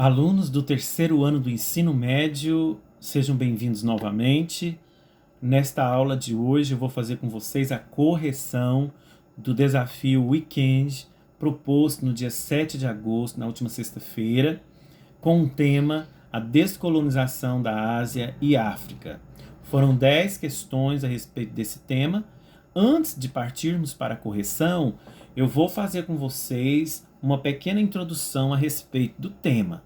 Alunos do terceiro ano do ensino médio, sejam bem-vindos novamente. Nesta aula de hoje, eu vou fazer com vocês a correção do desafio Weekend proposto no dia 7 de agosto, na última sexta-feira, com o tema A Descolonização da Ásia e África. Foram 10 questões a respeito desse tema. Antes de partirmos para a correção, eu vou fazer com vocês uma pequena introdução a respeito do tema.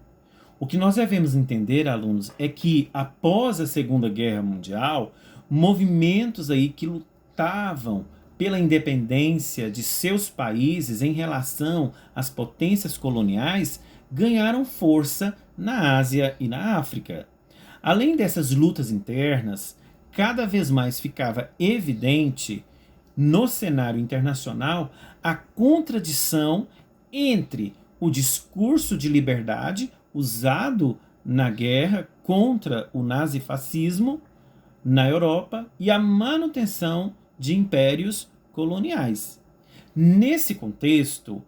O que nós devemos entender, alunos, é que após a Segunda Guerra Mundial, movimentos aí que lutavam pela independência de seus países em relação às potências coloniais ganharam força na Ásia e na África. Além dessas lutas internas, cada vez mais ficava evidente no cenário internacional a contradição entre o discurso de liberdade usado na guerra contra o nazifascismo na Europa e a manutenção de impérios coloniais. Nesse contexto,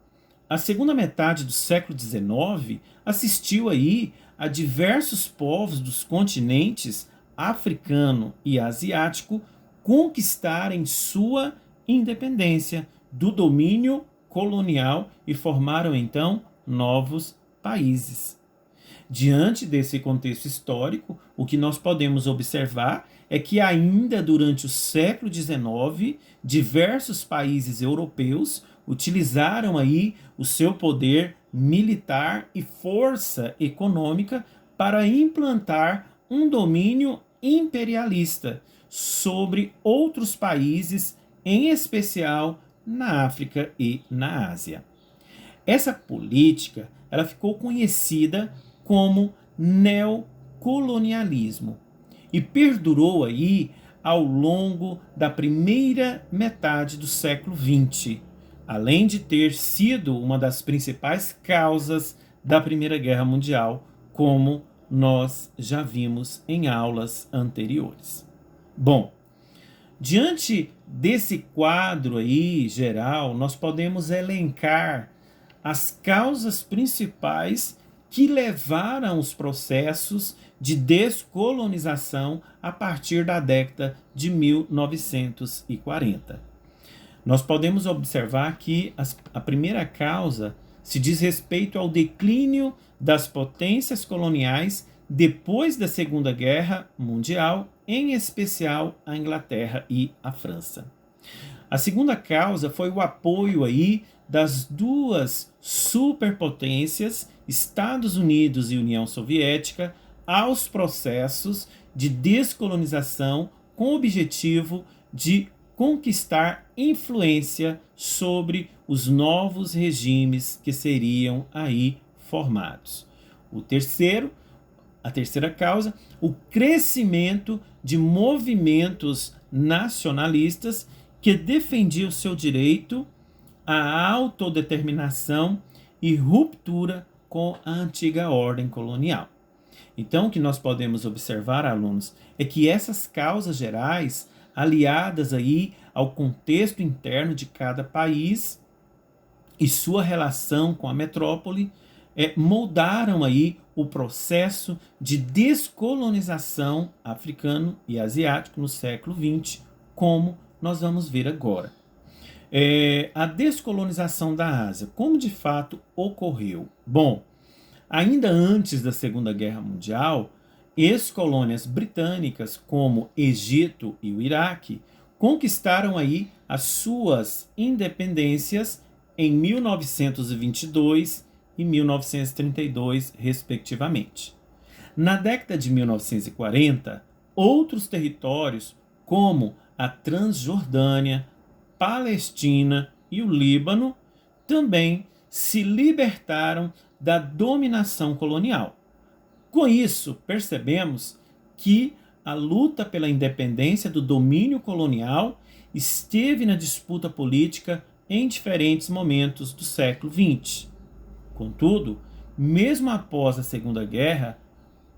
a segunda metade do século XIX assistiu aí a diversos povos dos continentes africano e asiático conquistarem sua independência do domínio colonial e formaram então novos países. Diante desse contexto histórico, o que nós podemos observar é que ainda durante o século XIX, diversos países europeus utilizaram aí o seu poder militar e força econômica para implantar um domínio imperialista sobre outros países, em especial na África e na Ásia. Essa política, ela ficou conhecida como neocolonialismo e perdurou aí ao longo da primeira metade do século XX, além de ter sido uma das principais causas da Primeira Guerra Mundial, como nós já vimos em aulas anteriores. Bom, diante desse quadro aí geral, nós podemos elencar as causas principais que levaram os processos de descolonização a partir da década de 1940. Nós podemos observar que a primeira causa se diz respeito ao declínio das potências coloniais depois da Segunda Guerra Mundial, em especial a Inglaterra e a França. A segunda causa foi o apoio aí das duas superpotências, Estados Unidos e União Soviética, aos processos de descolonização com o objetivo de conquistar influência sobre os novos regimes que seriam aí formados. A terceira causa, o crescimento de movimentos nacionalistas que defendiam o seu direito à autodeterminação e ruptura com a antiga ordem colonial. Então, o que nós podemos observar, alunos, é que essas causas gerais, aliadas aí ao contexto interno de cada país e sua relação com a metrópole, moldaram aí o processo de descolonização africano e asiático no século XX, como nós vamos ver agora. A descolonização da Ásia, como de fato ocorreu? Bom, ainda antes da Segunda Guerra Mundial, ex-colônias britânicas como Egito e o Iraque conquistaram aí as suas independências em 1922 e 1932, respectivamente. Na década de 1940, outros territórios, como a Transjordânia, Palestina e o Líbano, também se libertaram da dominação colonial. Com isso, percebemos que a luta pela independência do domínio colonial esteve na disputa política em diferentes momentos do século XX. Contudo, mesmo após a Segunda Guerra,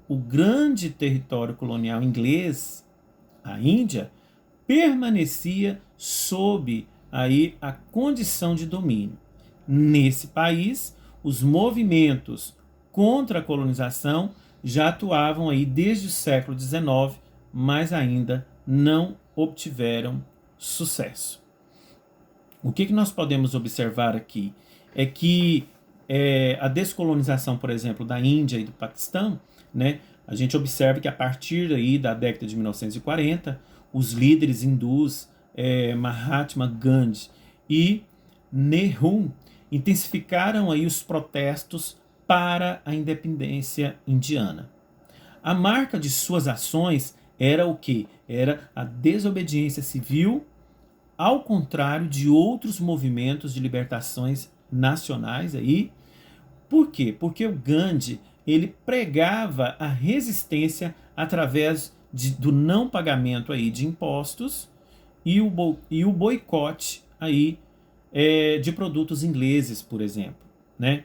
o grande território colonial inglês, a Índia, permanecia sob aí a condição de domínio. Nesse país, os movimentos contra a colonização já atuavam aí desde o século XIX, mas ainda não obtiveram sucesso. O que nós podemos observar aqui é que a descolonização, por exemplo, da Índia e do Paquistão, né, a gente observa que a partir aí da década de 1940, os líderes hindus Mahatma Gandhi e Nehru intensificaram aí os protestos para a independência indiana. A marca de suas ações era o quê? Era a desobediência civil, ao contrário de outros movimentos de libertações nacionais aí. Por quê? Porque o Gandhi, ele pregava a resistência através do não pagamento aí de impostos e o boicote aí de produtos ingleses, por exemplo, né?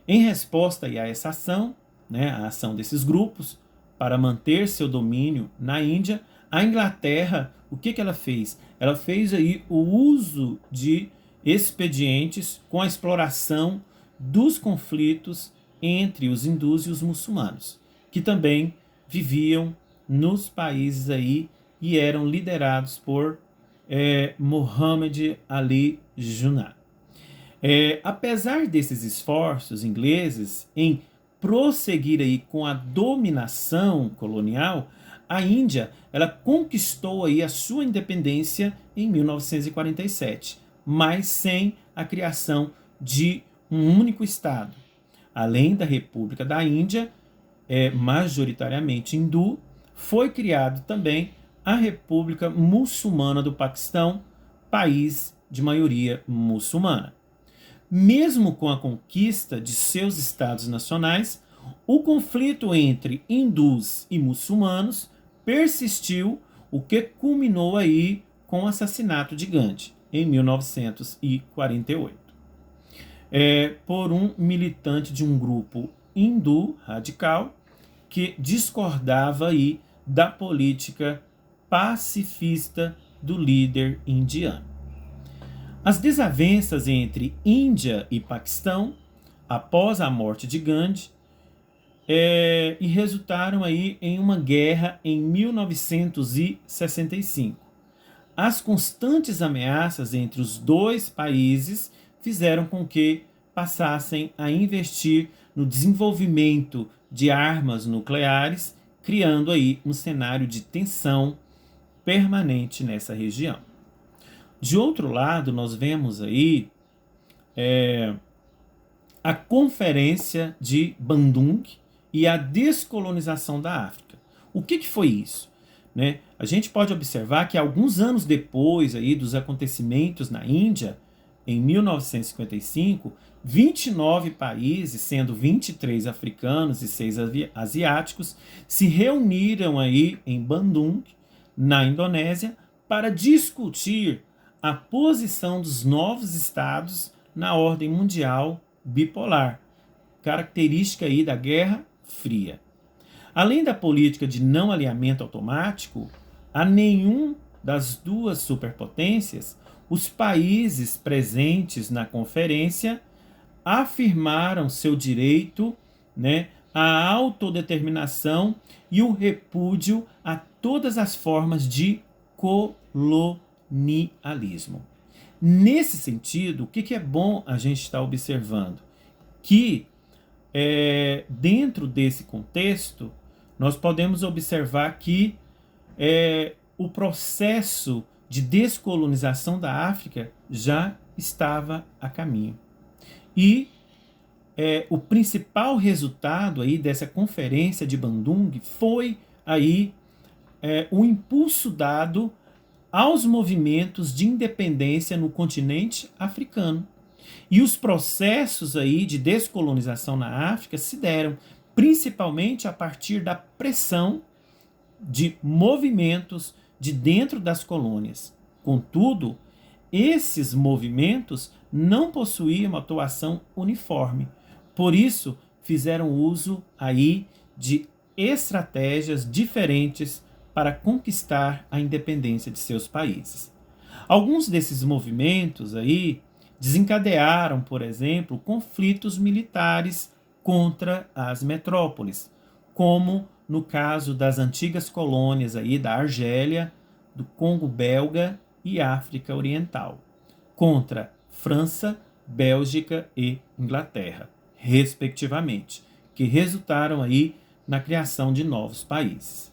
Em resposta aí a essa ação, né, a ação desses grupos para manter seu domínio na Índia, a Inglaterra, o que ela fez? Ela fez aí o uso de expedientes com a exploração dos conflitos entre os hindus e os muçulmanos, que também viviam nos países aí e eram liderados por Muhammad Ali Jinnah. Apesar desses esforços ingleses em prosseguir aí com a dominação colonial, a Índia ela conquistou aí a sua independência em 1947, mas sem a criação de um único estado. Além da República da Índia, majoritariamente hindu, foi criado também a República Muçulmana do Paquistão, país de maioria muçulmana. Mesmo com a conquista de seus estados nacionais, o conflito entre hindus e muçulmanos persistiu, o que culminou aí com o assassinato de Gandhi, em 1948. Por um militante de um grupo hindu radical que discordava aí da política pacifista do líder indiano. As desavenças entre Índia e Paquistão, após a morte de Gandhi, e resultaram aí em uma guerra em 1965. As constantes ameaças entre os dois países fizeram com que passassem a investir no desenvolvimento de armas nucleares, criando aí um cenário de tensão permanente nessa região. De outro lado, nós vemos aí a Conferência de Bandung e a descolonização da África. O que foi isso? Né? A gente pode observar que alguns anos depois aí dos acontecimentos na Índia, em 1955, 29 países, sendo 23 africanos e 6 asiáticos, se reuniram aí em Bandung, na Indonésia, para discutir a posição dos novos estados na ordem mundial bipolar, característica aí da Guerra Fria. Além da política de não alinhamento automático, a nenhum das duas superpotências, os países presentes na conferência afirmaram seu direito, né, à autodeterminação e o repúdio a todas as formas de colonialismo. Nesse sentido, o que é bom a gente estar observando? Que dentro desse contexto, nós podemos observar que o processo de descolonização da África já estava a caminho. E o principal resultado aí dessa conferência de Bandung foi aí o impulso dado aos movimentos de independência no continente africano. E os processos aí de descolonização na África se deram principalmente a partir da pressão de movimentos de dentro das colônias. Contudo, esses movimentos não possuíam uma atuação uniforme. Por isso, fizeram uso aí de estratégias diferentes para conquistar a independência de seus países. Alguns desses movimentos aí desencadearam, por exemplo, conflitos militares contra as metrópoles, como no caso das antigas colônias aí da Argélia, do Congo belga e África Oriental, contra França, Bélgica e Inglaterra, respectivamente, que resultaram aí na criação de novos países.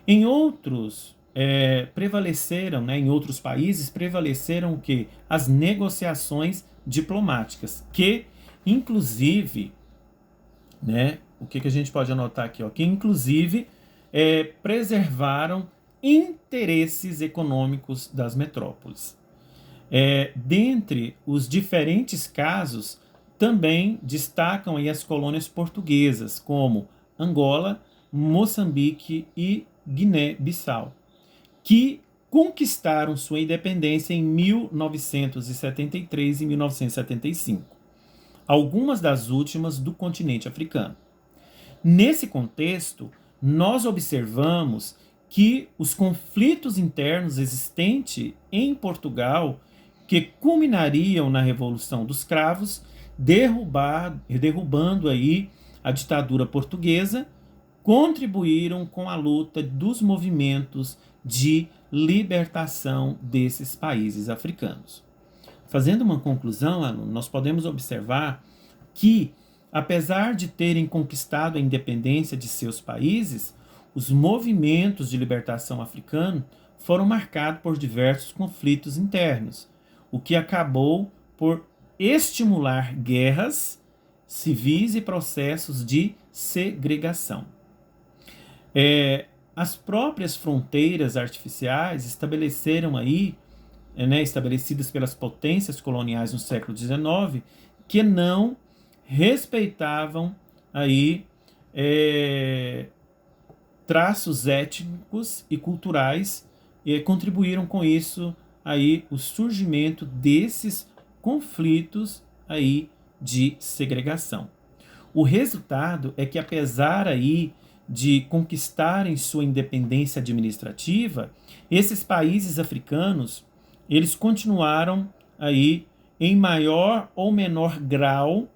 Em outros em outros países prevaleceram o quê? As negociações diplomáticas, que inclusive, né, o que a gente pode anotar aqui, ó, que inclusive preservaram interesses econômicos das metrópoles. Dentre os diferentes casos, também destacam aí as colônias portuguesas, como Angola, Moçambique e Guiné-Bissau, que conquistaram sua independência em 1973 e 1975, algumas das últimas do continente africano. Nesse contexto, nós observamos que os conflitos internos existentes em Portugal, que culminariam na Revolução dos Cravos, derrubando aí a ditadura portuguesa, contribuíram com a luta dos movimentos de libertação desses países africanos. Fazendo uma conclusão, nós podemos observar que, apesar de terem conquistado a independência de seus países, os movimentos de libertação africanos foram marcados por diversos conflitos internos, o que acabou por estimular guerras civis e processos de segregação. As próprias fronteiras artificiais estabelecidas pelas potências coloniais no século XIX, que não respeitavam aí traços étnicos e culturais, e contribuíram com isso aí o surgimento desses conflitos aí de segregação. O resultado é que, apesar aí de conquistarem sua independência administrativa, esses países africanos, eles continuaram aí em maior ou menor grau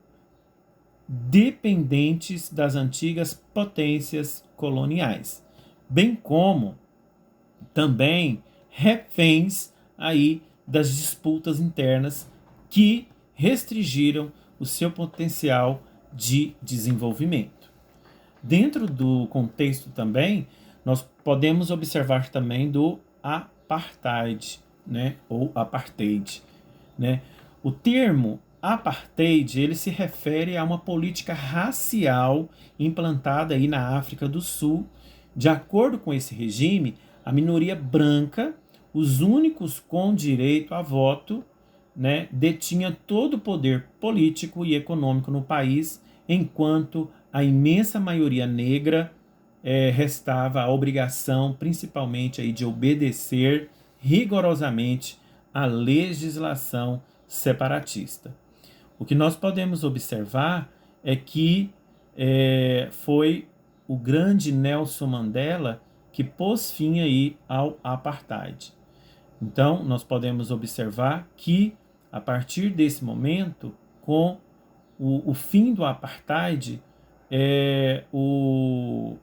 dependentes das antigas potências coloniais, bem como também reféns aí das disputas internas que restringiram o seu potencial de desenvolvimento. Dentro do contexto também, nós podemos observar também do apartheid, né, ou apartheid, né? O termo apartheid, ele se refere a uma política racial implantada aí na África do Sul. De acordo com esse regime, a minoria branca, os únicos com direito a voto, né, detinha todo o poder político e econômico no país, enquanto a imensa maioria negra restava a obrigação, principalmente, aí, de obedecer rigorosamente à legislação separatista. O que nós podemos observar é que foi o grande Nelson Mandela que pôs fim aí ao apartheid. Então, nós podemos observar que, a partir desse momento, com o fim do apartheid, o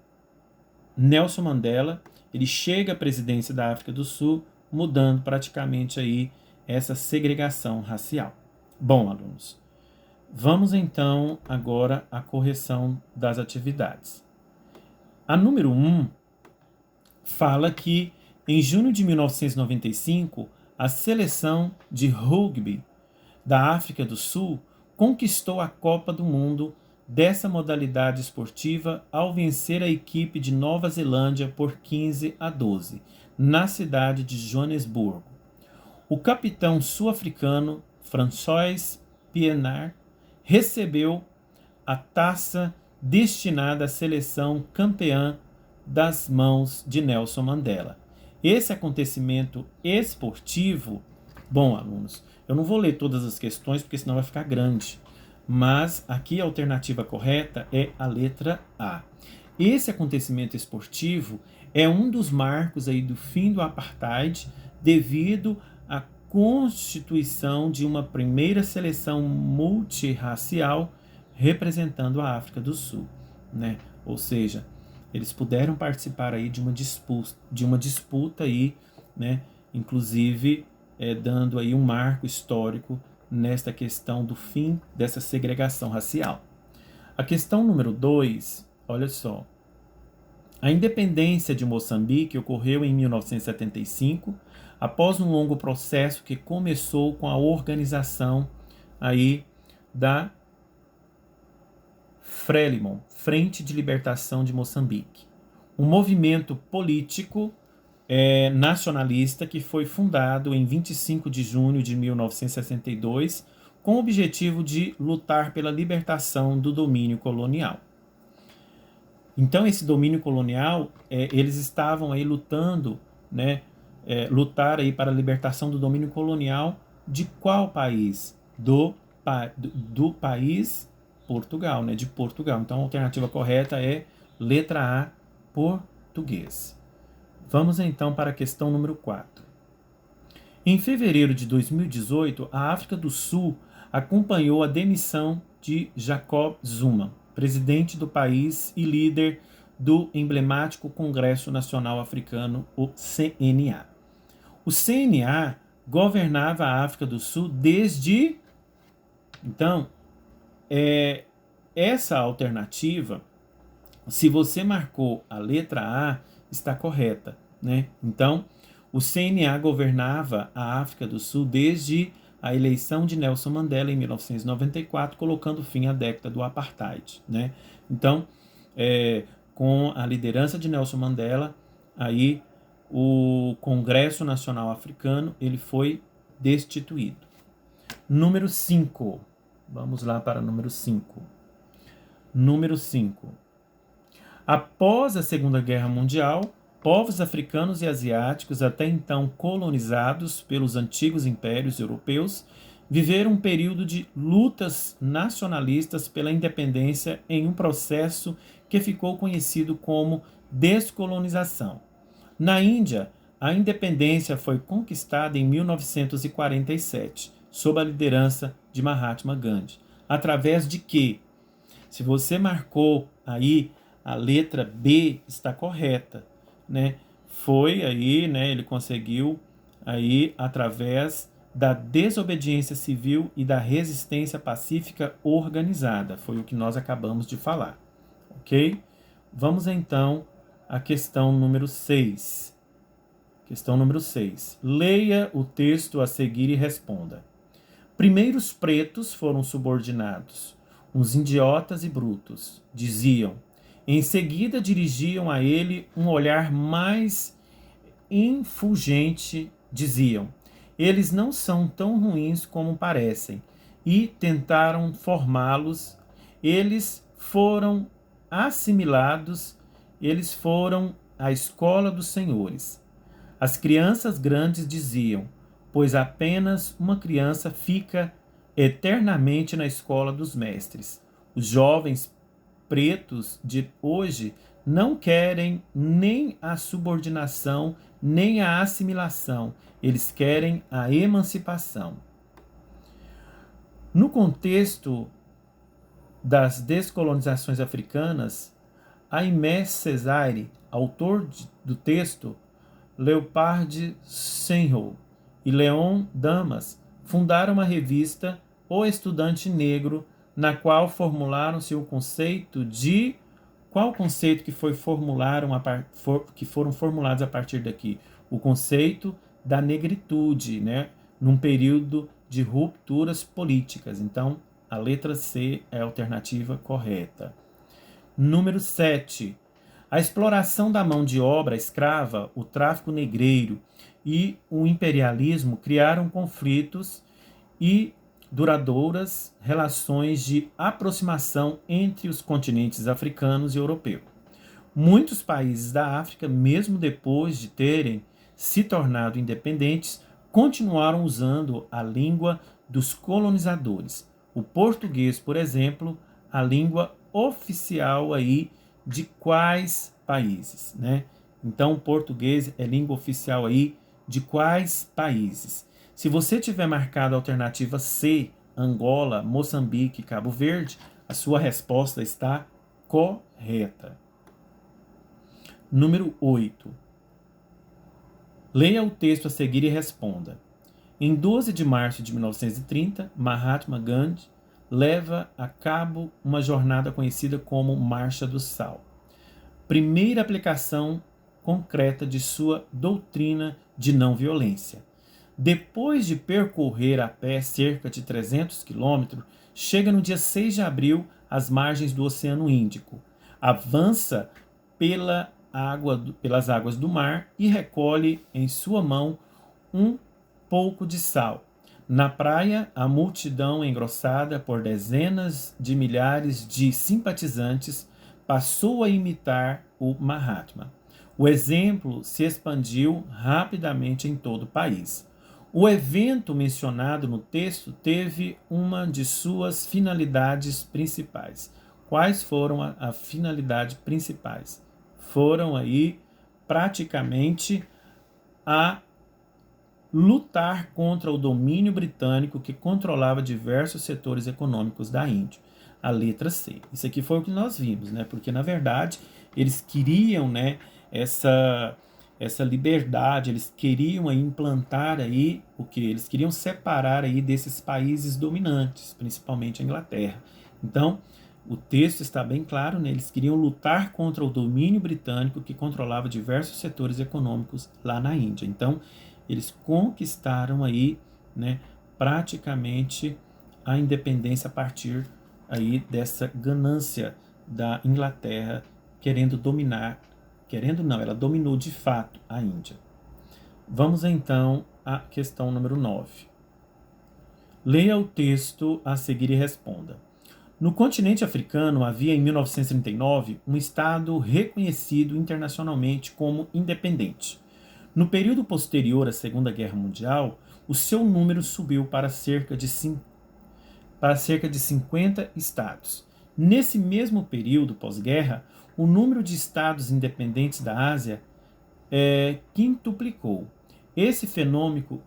Nelson Mandela ele chega à presidência da África do Sul, mudando praticamente aí essa segregação racial. Bom, alunos, vamos então agora à correção das atividades. A número 1 fala que, em junho de 1995, a seleção de rugby da África do Sul conquistou a Copa do Mundo dessa modalidade esportiva ao vencer a equipe de Nova Zelândia por 15-12, na cidade de Joanesburgo. O capitão sul-africano François Pienaar recebeu a taça destinada à seleção campeã das mãos de Nelson Mandela. Esse acontecimento esportivo, bom, alunos, eu não vou ler todas as questões porque senão vai ficar grande, mas aqui a alternativa correta é a letra A. Esse acontecimento esportivo é um dos marcos aí do fim do apartheid, devido à constituição de uma primeira seleção multirracial representando a África do Sul, né? Ou seja, eles puderam participar aí de uma disputa aí, né? Inclusive dando aí um marco histórico nesta questão do fim dessa segregação racial. A questão número 2, olha só. A independência de Moçambique ocorreu em 1975, após um longo processo que começou com a organização aí da Frelimo, Frente de Libertação de Moçambique, um movimento político nacionalista que foi fundado em 25 de junho de 1962 com o objetivo de lutar pela libertação do domínio colonial. Então, esse domínio colonial, eles estavam aí lutando, né, lutar aí para a libertação do domínio colonial de qual país? Do país Portugal, né, de Portugal. Então, a alternativa correta é letra A, português. Vamos então para a questão número 4. Em fevereiro de 2018, a África do Sul acompanhou a demissão de Jacob Zuma, presidente do país e líder do emblemático Congresso Nacional Africano, o CNA. O CNA governava a África do Sul desde... Então, essa alternativa, se você marcou a letra A, está correta, né? Então, o CNA governava a África do Sul desde a eleição de Nelson Mandela em 1994, colocando fim à década do apartheid, né? Então, com a liderança de Nelson Mandela, aí o Congresso Nacional Africano ele foi destituído. Número 5. Vamos lá para o número 5. Número 5. Após a Segunda Guerra Mundial, povos africanos e asiáticos, até então colonizados pelos antigos impérios europeus, viveram um período de lutas nacionalistas pela independência em um processo que ficou conhecido como descolonização. Na Índia, a independência foi conquistada em 1947, sob a liderança de Mahatma Gandhi. Através de quê? Se você marcou aí a letra B, está correta, né? Foi aí, né? Ele conseguiu aí através da desobediência civil e da resistência pacífica organizada. Foi o que nós acabamos de falar, ok? Vamos então à questão número 6. Questão número 6. Leia o texto a seguir e responda. Primeiro os pretos foram subordinados, uns idiotas e brutos, diziam. Em seguida dirigiam a ele um olhar mais infulgente, diziam. Eles não são tão ruins como parecem, e tentaram formá-los. Eles foram assimilados, eles foram à escola dos senhores. As crianças grandes diziam, pois apenas uma criança fica eternamente na escola dos mestres. Os jovens pretos de hoje não querem nem a subordinação, nem a assimilação. Eles querem a emancipação. No contexto das descolonizações africanas, Aimé Césaire, autor do texto, Leopold Senghor e Leon Damas, fundaram uma revista O Estudante Negro, na qual formularam-se o conceito de... Qual conceito que foram formulados a partir daqui? O conceito da negritude, né? Num período de rupturas políticas. Então, a letra C é a alternativa correta. Número 7. A exploração da mão de obra escrava, o tráfico negreiro e o imperialismo criaram conflitos e duradouras relações de aproximação entre os continentes africanos e europeu. Muitos países da África, mesmo depois de terem se tornado independentes, continuaram usando a língua dos colonizadores. O português, por exemplo, a língua oficial aí de quais países, né? Então, o português é língua oficial aí de quais países? Se você tiver marcado a alternativa C, Angola, Moçambique, Cabo Verde, A sua resposta está correta. Número 8. Leia o texto a seguir e responda. Em 12 de março de 1930, Mahatma Gandhi leva a cabo uma jornada conhecida como Marcha do Sal, primeira aplicação concreta de sua doutrina de não violência. Depois de percorrer a pé cerca de 300 quilômetros, chega no dia 6 de abril às margens do Oceano Índico. Avança pelas águas do mar e recolhe em sua mão um pouco de sal. Na praia, a multidão, engrossada por dezenas de milhares de simpatizantes, passou a imitar o Mahatma. O exemplo se expandiu rapidamente em todo o país. O evento mencionado no texto teve uma de suas finalidades principais. Quais foram as finalidades principais? Foram aí praticamente a lutar contra o domínio britânico que controlava diversos setores econômicos da Índia. A letra C. Isso aqui foi o que nós vimos, né? Porque na verdade eles queriam, né, essa liberdade, eles queriam aí implantar aí o que eles queriam separar aí desses países dominantes, principalmente a Inglaterra. Então, o texto está bem claro, né? Eles queriam lutar contra o domínio britânico que controlava diversos setores econômicos lá na Índia. Então, eles conquistaram aí, né, praticamente a independência a partir aí dessa ganância da Inglaterra querendo dominar, querendo não, ela dominou de fato a Índia. Vamos então à questão número 9. Leia o texto a seguir e responda. No continente africano havia em 1939 um estado reconhecido internacionalmente como independente. No período posterior à Segunda Guerra Mundial, o seu número subiu para cerca de 50 estados. Nesse mesmo período pós-guerra, o número de estados independentes da Ásia quintuplicou. Esse fenômeno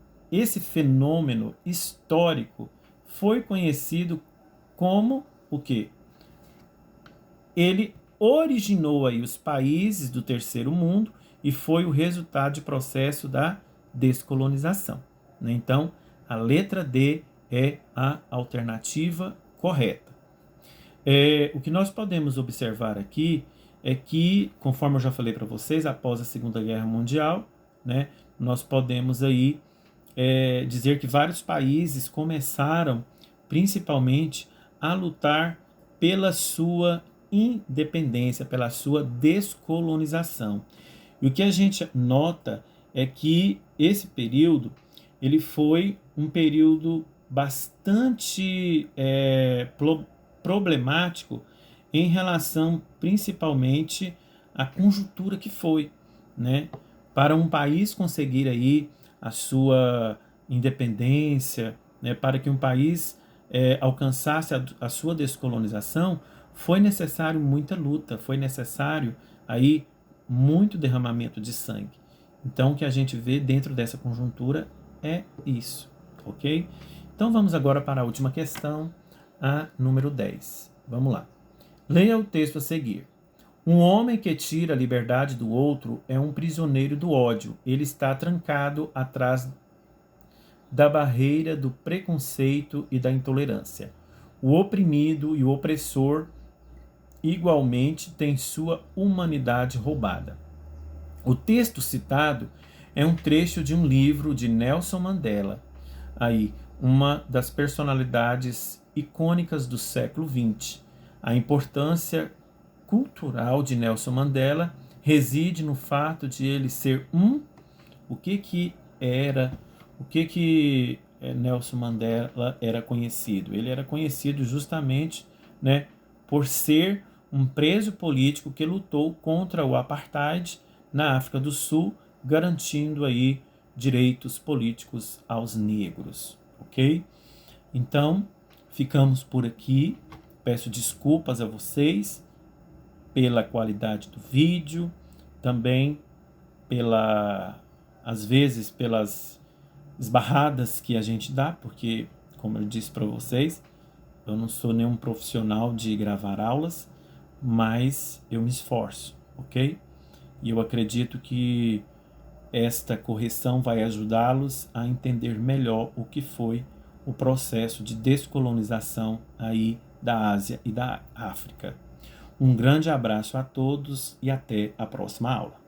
histórico foi conhecido como o quê? Ele originou aí os países do terceiro mundo e foi o resultado de processo da descolonização. Então, a letra D é a alternativa correta. O que nós podemos observar aqui é que, conforme eu já falei para vocês, após a Segunda Guerra Mundial, né, nós podemos aí dizer que vários países começaram, principalmente, a lutar pela sua independência, pela sua descolonização. E o que a gente nota é que esse período ele foi um período bastante problemático em relação principalmente à conjuntura que foi, né? Para um país conseguir aí a sua independência, né? Para que um país alcançasse a sua descolonização, foi necessário muita luta, foi necessário aí muito derramamento de sangue. Então, o que a gente vê dentro dessa conjuntura é isso, ok? Então, vamos agora para a última questão, a número 10. Vamos lá. Leia o texto a seguir. Um homem que tira a liberdade do outro é um prisioneiro do ódio. Ele está trancado atrás da barreira do preconceito e da intolerância. O oprimido e o opressor igualmente têm sua humanidade roubada. O texto citado é um trecho de um livro de Nelson Mandela, aí uma das personalidades icônicas do século XX. A importância cultural de Nelson Mandela reside no fato de ele ser o que Nelson Mandela era conhecido? Ele era conhecido justamente, né, por ser um preso político que lutou contra o apartheid na África do Sul, garantindo aí direitos políticos aos negros, ok? Então, ficamos por aqui. Peço desculpas a vocês pela qualidade do vídeo, também às vezes pelas esbarradas que a gente dá, porque, como eu disse para vocês, Eu não sou nenhum profissional de gravar aulas, mas eu me esforço, ok? E eu acredito que esta correção vai ajudá-los a entender melhor o que foi o processo de descolonização aí da Ásia e da África. Um grande abraço a todos e até a próxima aula.